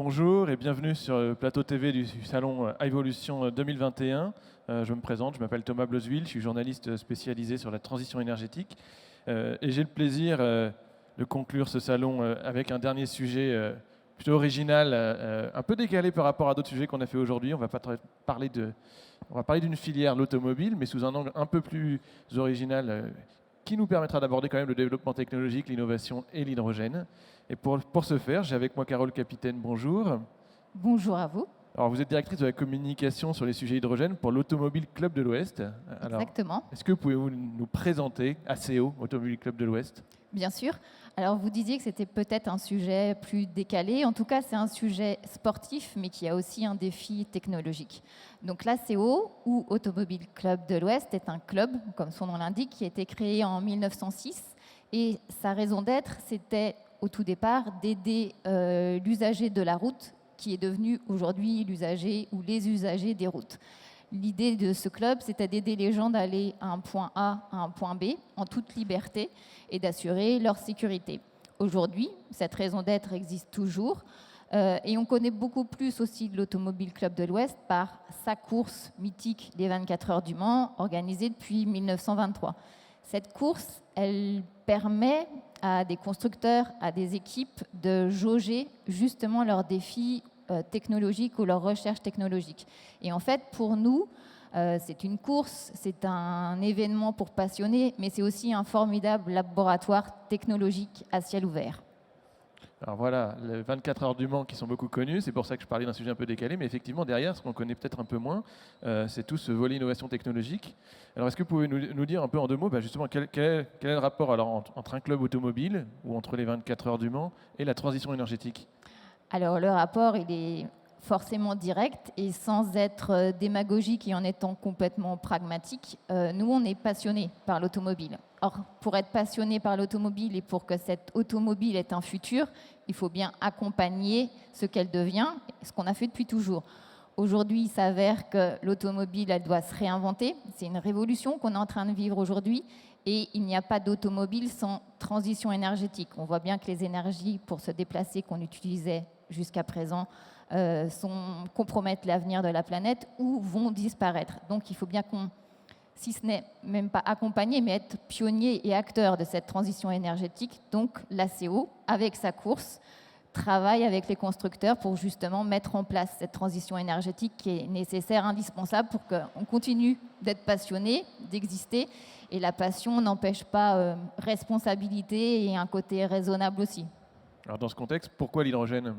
Bonjour et bienvenue sur le plateau TV du salon Evolution 2021. Je me présente, je m'appelle Thomas Bloswil, je suis journaliste spécialisé sur la transition énergétique. Et j'ai le plaisir de conclure ce salon avec un dernier sujet plutôt original, un peu décalé par rapport à d'autres sujets qu'on a fait aujourd'hui. On va parler d'une filière, l'automobile, mais sous un angle un peu plus original qui nous permettra d'aborder quand même le développement technologique, l'innovation et l'hydrogène. Et pour ce faire, j'ai avec moi Carole Capitaine, bonjour. Bonjour à vous. Alors, vous êtes directrice de la communication sur les sujets hydrogène pour l'Automobile Club de l'Ouest. Alors, Exactement. est-ce que vous pouvez nous présenter ACO, Automobile Club de l'Ouest? Bien sûr. Alors, vous disiez que c'était peut-être un sujet plus décalé. En tout cas, c'est un sujet sportif, mais qui a aussi un défi technologique. Donc, l'ACO, ou Automobile Club de l'Ouest, est un club, comme son nom l'indique, qui a été créé en 1906. Et sa raison d'être, c'était au tout départ d'aider l'usager de la route, qui est devenu aujourd'hui l'usager ou les usagers des routes. L'idée de ce club, c'était d'aider les gens d'aller à un point A à un point B en toute liberté et d'assurer leur sécurité. Aujourd'hui, cette raison d'être existe toujours et on connaît beaucoup plus aussi de l'Automobile Club de l'Ouest par sa course mythique des 24 heures du Mans, organisée depuis 1923. Cette course, elle permet à des constructeurs, à des équipes de jauger justement leurs défis technologiques ou leurs recherches technologiques. Et en fait, pour nous, c'est une course, c'est un événement pour passionnés, mais c'est aussi un formidable laboratoire technologique à ciel ouvert. Alors voilà, les 24 heures du Mans qui sont beaucoup connus, c'est pour ça que je parlais d'un sujet un peu décalé, mais effectivement derrière, ce qu'on connaît peut-être un peu moins, c'est tout ce volet innovation technologique. Alors est-ce que vous pouvez nous dire un peu en deux mots, justement, quel est le rapport alors, entre un club automobile, ou entre les 24 heures du Mans, et la transition énergétique? Alors le rapport, il est forcément direct et sans être démagogique et en étant complètement pragmatique, nous, on est passionnés par l'automobile. Or, pour être passionné par l'automobile et pour que cette automobile ait un futur, il faut bien accompagner ce qu'elle devient, ce qu'on a fait depuis toujours. Aujourd'hui, il s'avère que l'automobile, elle doit se réinventer. C'est une révolution qu'on est en train de vivre aujourd'hui. Et il n'y a pas d'automobile sans transition énergétique. On voit bien que les énergies pour se déplacer qu'on utilisait jusqu'à présent compromettent l'avenir de la planète ou vont disparaître. Donc il faut bien qu'on, si ce n'est même pas accompagner, mais être pionnier et acteur de cette transition énergétique. Donc l'ACO, avec sa course, travaille avec les constructeurs pour justement mettre en place cette transition énergétique qui est nécessaire, indispensable pour qu'on continue d'être passionné, d'exister. Et la passion n'empêche pas responsabilité et un côté raisonnable aussi. Alors dans ce contexte, pourquoi l'hydrogène?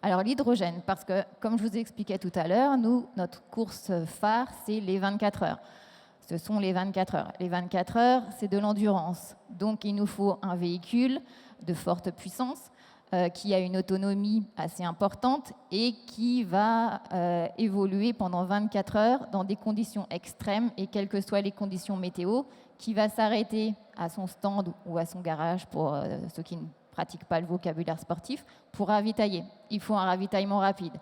Alors l'hydrogène, parce que comme je vous expliquais tout à l'heure, nous, notre course phare, c'est les 24 heures. Ce sont les 24 heures. Les 24 heures, c'est de l'endurance. Donc il nous faut un véhicule de forte puissance qui a une autonomie assez importante et qui va évoluer pendant 24 heures dans des conditions extrêmes et quelles que soient les conditions météo, qui va s'arrêter à son stand ou à son garage pour ceux qui ne pratiquent pas le vocabulaire sportif, pour ravitailler. Il faut un ravitaillement rapide.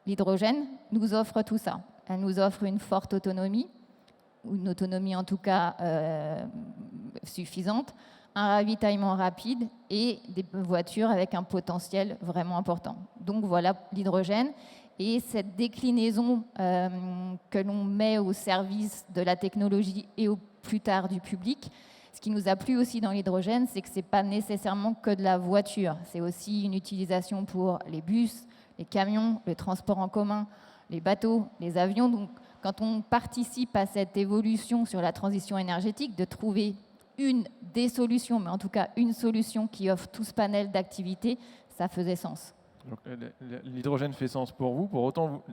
L'hydrogène nous offre tout ça. Elle nous offre une forte autonomie, ou une autonomie en tout cas suffisante, un ravitaillement rapide et des voitures avec un potentiel vraiment important. Donc voilà l'hydrogène et cette déclinaison que l'on met au service de la technologie et au plus tard du public. Ce qui nous a plu aussi dans l'hydrogène, c'est que ce n'est pas nécessairement que de la voiture. C'est aussi une utilisation pour les bus, les camions, le transport en commun, les bateaux, les avions. Donc quand on participe à cette évolution sur la transition énergétique, de trouver une des solutions, mais en tout cas une solution qui offre tout ce panel d'activités, ça faisait sens. Donc, l'hydrogène fait sens pour vous. Pour autant,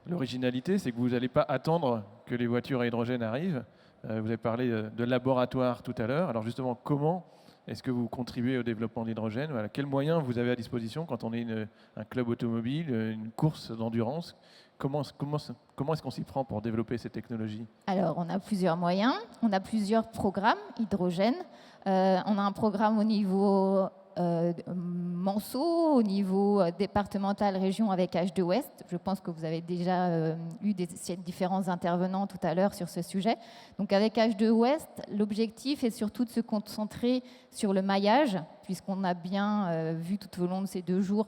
l'originalité, c'est que vous n'allez pas attendre que les voitures à hydrogène arrivent. Vous avez parlé de laboratoire tout à l'heure. Alors justement, comment est-ce que vous contribuez au développement de l'hydrogène? Voilà. Quels moyens vous avez à disposition quand on est un club automobile, une course d'endurance? Comment est-ce qu'on s'y prend pour développer ces technologies? Alors, on a plusieurs moyens. On a plusieurs programmes hydrogène. On a un programme au niveau Manceau, au niveau départemental région avec H2Ouest. Je pense que vous avez déjà eu différents intervenants tout à l'heure sur ce sujet. Donc avec H2Ouest, l'objectif est surtout de se concentrer sur le maillage, puisqu'on a bien vu tout au long de ces 2 jours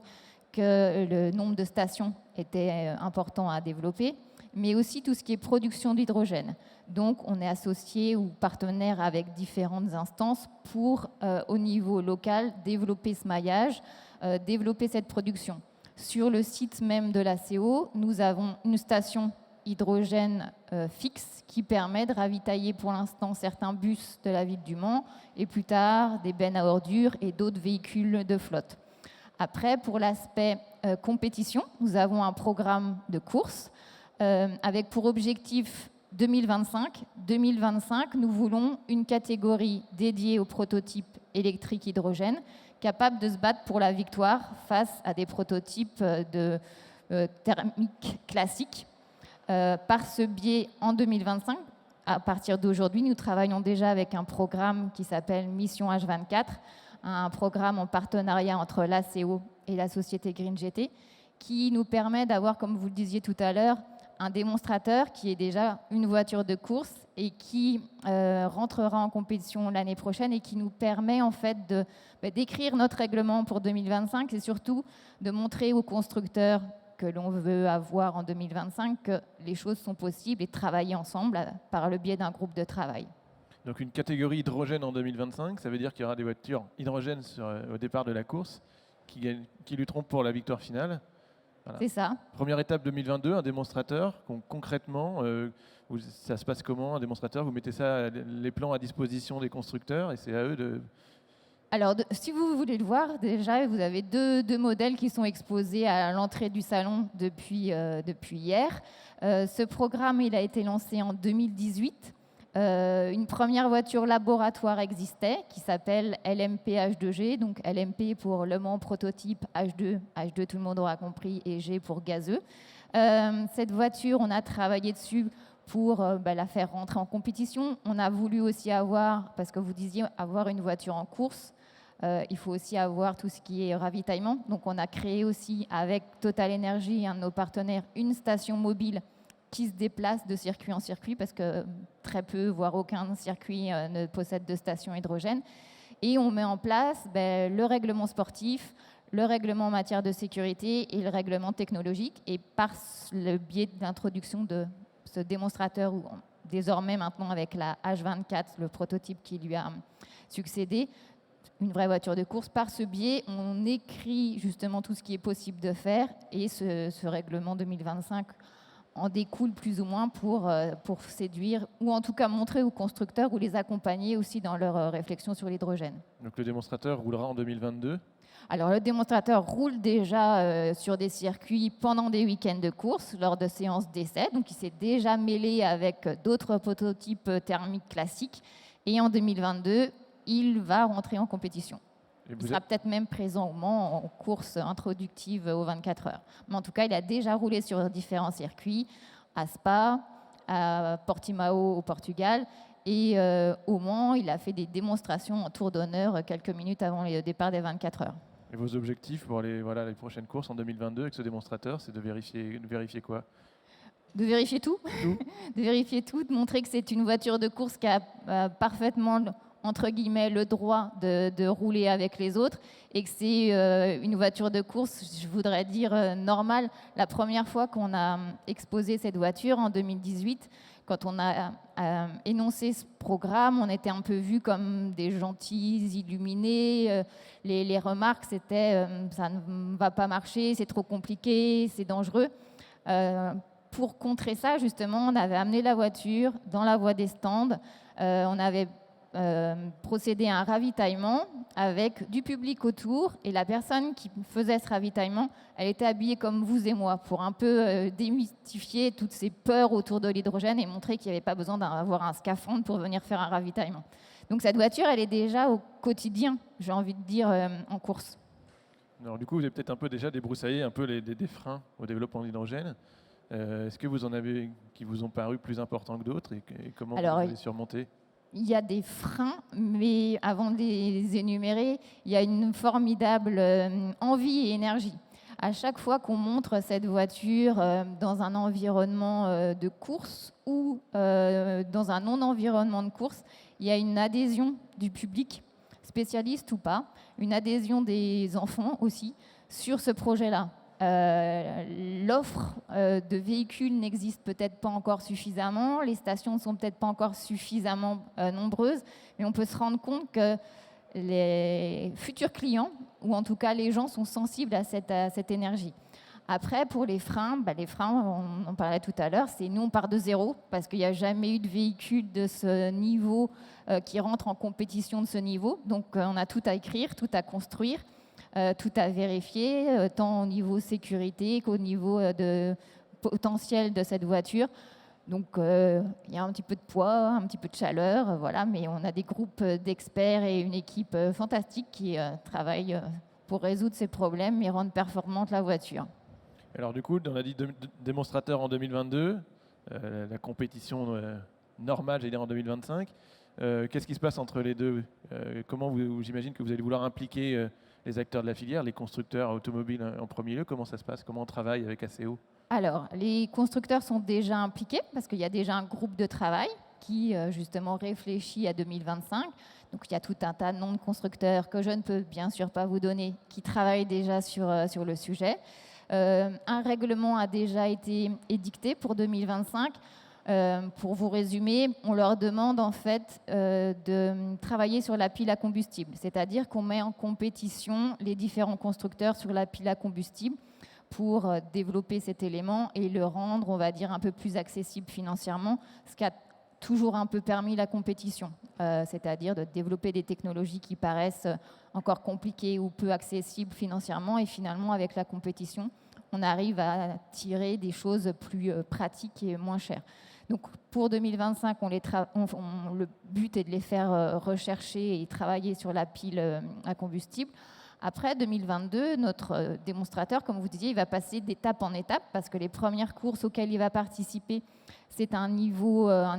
que le nombre de stations était important à développer, mais aussi tout ce qui est production d'hydrogène. Donc, on est associé ou partenaire avec différentes instances pour, au niveau local, développer ce maillage, développer cette production. Sur le site même de la CO, nous avons une station hydrogène fixe qui permet de ravitailler pour l'instant certains bus de la ville du Mans et plus tard des bennes à ordures et d'autres véhicules de flotte. Après, pour l'aspect compétition, nous avons un programme de course avec pour objectif 2025. 2025, nous voulons une catégorie dédiée aux prototypes électriques hydrogène, capable de se battre pour la victoire face à des prototypes de thermique classiques. Par ce biais, en 2025, à partir d'aujourd'hui, nous travaillons déjà avec un programme qui s'appelle Mission H24, un programme en partenariat entre l'ACO et la société Green GT, qui nous permet d'avoir, comme vous le disiez tout à l'heure, un démonstrateur qui est déjà une voiture de course et qui rentrera en compétition l'année prochaine et qui nous permet en fait d'écrire notre règlement pour 2025 et surtout de montrer aux constructeurs que l'on veut avoir en 2025 que les choses sont possibles et travailler ensemble par le biais d'un groupe de travail. Donc une catégorie hydrogène en 2025, ça veut dire qu'il y aura des voitures hydrogène au départ de la course qui lutteront pour la victoire finale. Voilà. C'est ça. Première étape 2022, un démonstrateur. Concrètement, ça se passe comment, un démonstrateur? Vous mettez les plans à disposition des constructeurs et c'est à eux de... Alors, si vous voulez le voir, déjà, vous avez deux modèles qui sont exposés à l'entrée du salon depuis hier. Ce programme, il a été lancé en 2018. Une première voiture laboratoire existait qui s'appelle LMP H2G, donc LMP pour Le Mans prototype, H2 tout le monde aura compris, et G pour gazeux. Cette voiture, on a travaillé dessus pour la faire rentrer en compétition. On a voulu aussi avoir, parce que vous disiez avoir une voiture en course, il faut aussi avoir tout ce qui est ravitaillement. Donc on a créé aussi avec Total Energy, un de nos partenaires, une station mobile qui se déplace de circuit en circuit parce que très peu, voire aucun circuit ne possède de station hydrogène. Et on met en place le règlement sportif, le règlement en matière de sécurité et le règlement technologique. Et par le biais de l'introduction de ce démonstrateur, ou désormais maintenant avec la H24, le prototype qui lui a succédé, une vraie voiture de course, par ce biais, on écrit justement tout ce qui est possible de faire et ce règlement 2025 en découle plus ou moins pour séduire ou en tout cas montrer aux constructeurs ou les accompagner aussi dans leur réflexion sur l'hydrogène. Donc le démonstrateur roulera en 2022 ? Alors le démonstrateur roule déjà sur des circuits pendant des week-ends de course lors de séances d'essai, donc il s'est déjà mêlé avec d'autres prototypes thermiques classiques et en 2022, il va rentrer en compétition. Il sera peut-être même présent au Mans en course introductive aux 24 heures. Mais en tout cas, il a déjà roulé sur différents circuits, à Spa, à Portimao au Portugal. Et au Mans, il a fait des démonstrations en tour d'honneur quelques minutes avant le départ des 24 heures. Et vos objectifs pour les prochaines courses en 2022 avec ce démonstrateur, c'est de vérifier quoi ? De vérifier tout. De vérifier tout, de montrer que c'est une voiture de course qui a parfaitement entre guillemets, le droit de rouler avec les autres et que c'est une voiture de course, je voudrais dire, normale. La première fois qu'on a exposé cette voiture, en 2018, quand on a énoncé ce programme, on était un peu vus comme des gentils illuminés. Les remarques, c'était ça ne va pas marcher, c'est trop compliqué, c'est dangereux. Pour contrer ça, justement, on avait amené la voiture dans la voie des stands. On avait procéder à un ravitaillement avec du public autour et la personne qui faisait ce ravitaillement, elle était habillée comme vous et moi pour un peu démystifier toutes ces peurs autour de l'hydrogène et montrer qu'il n'y avait pas besoin d'avoir un scaphandre pour venir faire un ravitaillement. Donc cette voiture, elle est déjà au quotidien, j'ai envie de dire, en course. Alors du coup, vous avez peut-être un peu déjà débroussaillé un peu des freins au développement de l'hydrogène. Est-ce que vous en avez qui vous ont paru plus importants que d'autres et comment vous les surmontez ? Il y a des freins, mais avant de les énumérer, il y a une formidable envie et énergie. À chaque fois qu'on montre cette voiture dans un environnement de course ou dans un non-environnement de course, il y a une adhésion du public, spécialiste ou pas, une adhésion des enfants aussi. sur ce projet-là. L'offre de véhicules n'existe peut-être pas encore suffisamment, les stations ne sont peut-être pas encore suffisamment nombreuses, mais on peut se rendre compte que les futurs clients, ou en tout cas les gens, sont sensibles à cette énergie. Après, pour les freins, on en parlait tout à l'heure, c'est nous, on part de zéro, parce qu'il n'y a jamais eu de véhicule de ce niveau qui rentre en compétition de ce niveau. Donc, on a tout à écrire, tout à construire, tout à vérifier, tant au niveau sécurité qu'au niveau de potentiel de cette voiture. Donc, il y a un petit peu de poids, un petit peu de chaleur, voilà, mais on a des groupes d'experts et une équipe fantastique qui travaillent pour résoudre ces problèmes et rendre performante la voiture. Alors du coup, on a dit démonstrateur en 2022, la compétition normale, j'allais dire en 2025. Qu'est-ce qui se passe entre les deux? Comment j'imagine que vous allez vouloir impliquer les acteurs de la filière, les constructeurs automobiles en premier lieu? Comment ça se passe? Comment on travaille avec ACO? Alors, les constructeurs sont déjà impliqués parce qu'il y a déjà un groupe de travail qui justement réfléchit à 2025. Donc il y a tout un tas de noms de constructeurs que je ne peux bien sûr pas vous donner qui travaillent déjà sur le sujet. Un règlement a déjà été édicté pour 2025. Pour vous résumer, on leur demande en fait de travailler sur la pile à combustible, c'est-à-dire qu'on met en compétition les différents constructeurs sur la pile à combustible pour développer cet élément et le rendre, on va dire, un peu plus accessible financièrement, ce qui a toujours un peu permis la compétition, c'est-à-dire de développer des technologies qui paraissent encore compliquées ou peu accessibles financièrement, et finalement, avec la compétition, on arrive à tirer des choses plus pratiques et moins chères. Donc pour 2025, le but est de les faire rechercher et travailler sur la pile à combustible. Après 2022, notre démonstrateur, comme vous disiez, il va passer d'étape en étape parce que les premières courses auxquelles il va participer, c'est un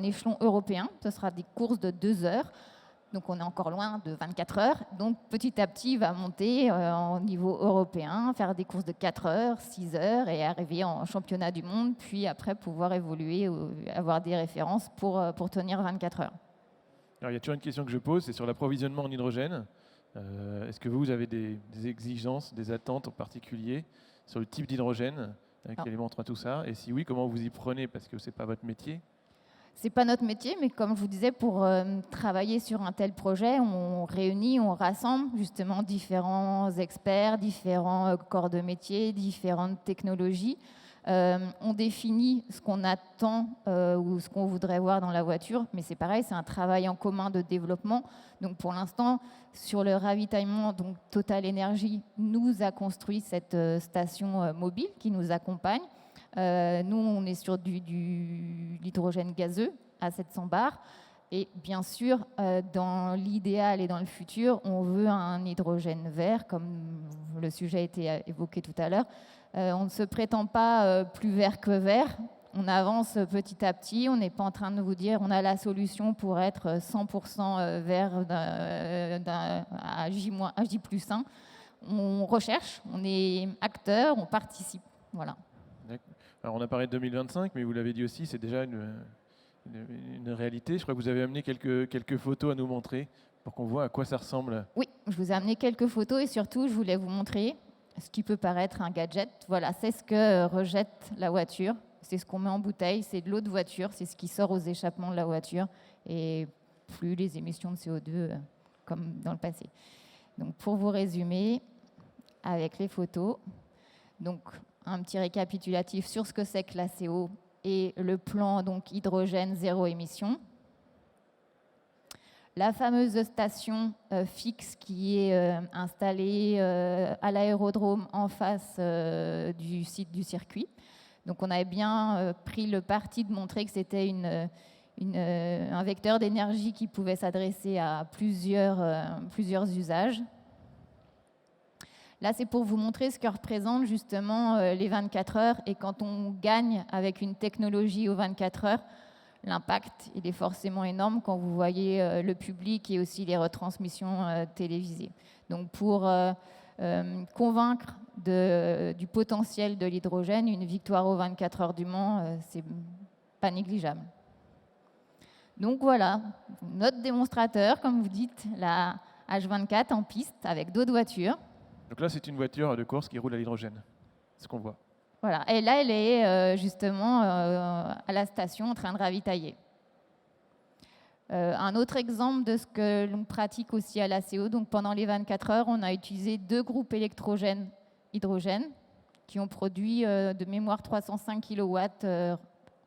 échelon européen. Ce sera des courses de 2 heures. Donc on est encore loin de 24 heures. Donc petit à petit, il va monter au niveau européen, faire des courses de 4 heures, 6 heures et arriver en championnat du monde, puis après pouvoir évoluer, avoir des références pour tenir 24 heures. Alors il y a toujours une question que je pose, c'est sur l'approvisionnement en hydrogène. Est-ce que vous avez des exigences, des attentes en particulier sur le type d'hydrogène qui alimentera tout ça? Et si oui, comment vous y prenez? Parce que ce n'est pas votre métier. Ce n'est pas notre métier, mais comme je vous disais, pour travailler sur un tel projet, on réunit, on rassemble justement différents experts, différents corps de métier, différentes technologies. On définit ce qu'on attend ou ce qu'on voudrait voir dans la voiture, mais c'est pareil, c'est un travail en commun de développement. Donc pour l'instant, sur le ravitaillement, donc Total Energy nous a construit cette station mobile qui nous accompagne. Nous, on est sur l'hydrogène gazeux à 700 bars. Et bien sûr, dans l'idéal et dans le futur, on veut un hydrogène vert, comme le sujet a été évoqué tout à l'heure. On ne se prétend pas plus vert que vert. On avance petit à petit. On n'est pas en train de vous dire on a la solution pour être 100% vert à J+1. On recherche, on est acteur, on participe. Voilà. Alors on a parlé de 2025, mais vous l'avez dit aussi, c'est déjà une réalité. Je crois que vous avez amené quelques photos à nous montrer pour qu'on voit à quoi ça ressemble. Oui, je vous ai amené quelques photos et surtout, je voulais vous montrer ce qui peut paraître un gadget. Voilà, c'est ce que rejette la voiture. C'est ce qu'on met en bouteille, c'est de l'eau de voiture, c'est ce qui sort aux échappements de la voiture et plus les émissions de CO2 comme dans le passé. Donc pour vous résumer, avec les photos, donc un petit récapitulatif sur ce que c'est que l'ACO et le plan donc hydrogène zéro émission. La fameuse station fixe qui est installée à l'aérodrome en face du site du circuit. Donc on avait bien pris le parti de montrer que c'était un vecteur d'énergie qui pouvait s'adresser à plusieurs usages. Là, c'est pour vous montrer ce que représentent justement les 24 heures. Et quand on gagne avec une technologie aux 24 heures, l'impact, il est forcément énorme quand vous voyez le public et aussi les retransmissions télévisées. Donc pour convaincre du potentiel de l'hydrogène, une victoire aux 24 heures du Mans, c'est pas négligeable. Donc voilà, notre démonstrateur, comme vous dites, la H24 en piste avec d'autres voitures. Donc là, c'est une voiture de course qui roule à l'hydrogène, ce qu'on voit. Voilà. Et là, elle est justement à la station en train de ravitailler. Un autre exemple de ce que l'on pratique aussi à l'ACO, donc pendant les 24 heures, on a utilisé 2 groupes électrogènes hydrogène qui ont produit de mémoire 305 kW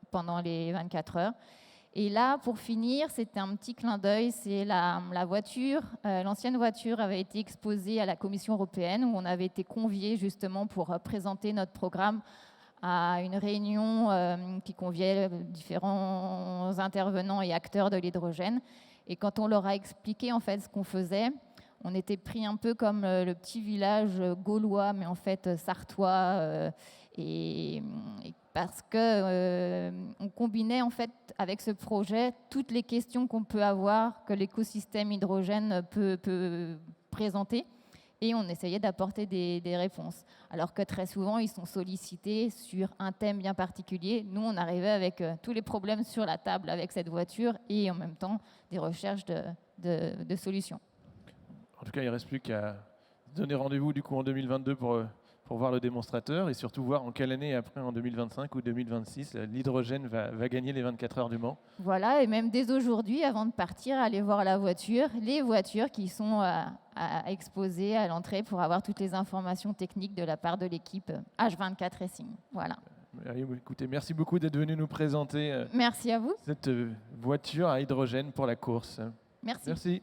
pendant les 24 heures. Et là, pour finir, c'était un petit clin d'œil, c'est la voiture. L'ancienne voiture avait été exposée à la Commission européenne où on avait été conviés justement pour présenter notre programme à une réunion qui conviait différents intervenants et acteurs de l'hydrogène. Et quand on leur a expliqué en fait ce qu'on faisait, on était pris un peu comme le petit village gaulois, mais en fait sartois, et parce que on combinait en fait avec ce projet toutes les questions qu'on peut avoir, que l'écosystème hydrogène peut présenter. Et on essayait d'apporter des réponses. Alors que très souvent, ils sont sollicités sur un thème bien particulier. Nous, on arrivait avec tous les problèmes sur la table avec cette voiture et en même temps des recherches de solutions. En tout cas, il ne reste plus qu'à donner rendez-vous du coup en 2022 pour voir le démonstrateur et surtout voir en quelle année après, en 2025 ou 2026, l'hydrogène va gagner les 24 heures du Mans. Voilà, et même dès aujourd'hui, avant de partir, aller voir la voiture, les voitures qui sont exposées à l'entrée pour avoir toutes les informations techniques de la part de l'équipe H24 Racing. Voilà. Écoutez, merci beaucoup d'être venu nous présenter Merci à vous. cette voiture à hydrogène pour la course. Merci. Merci.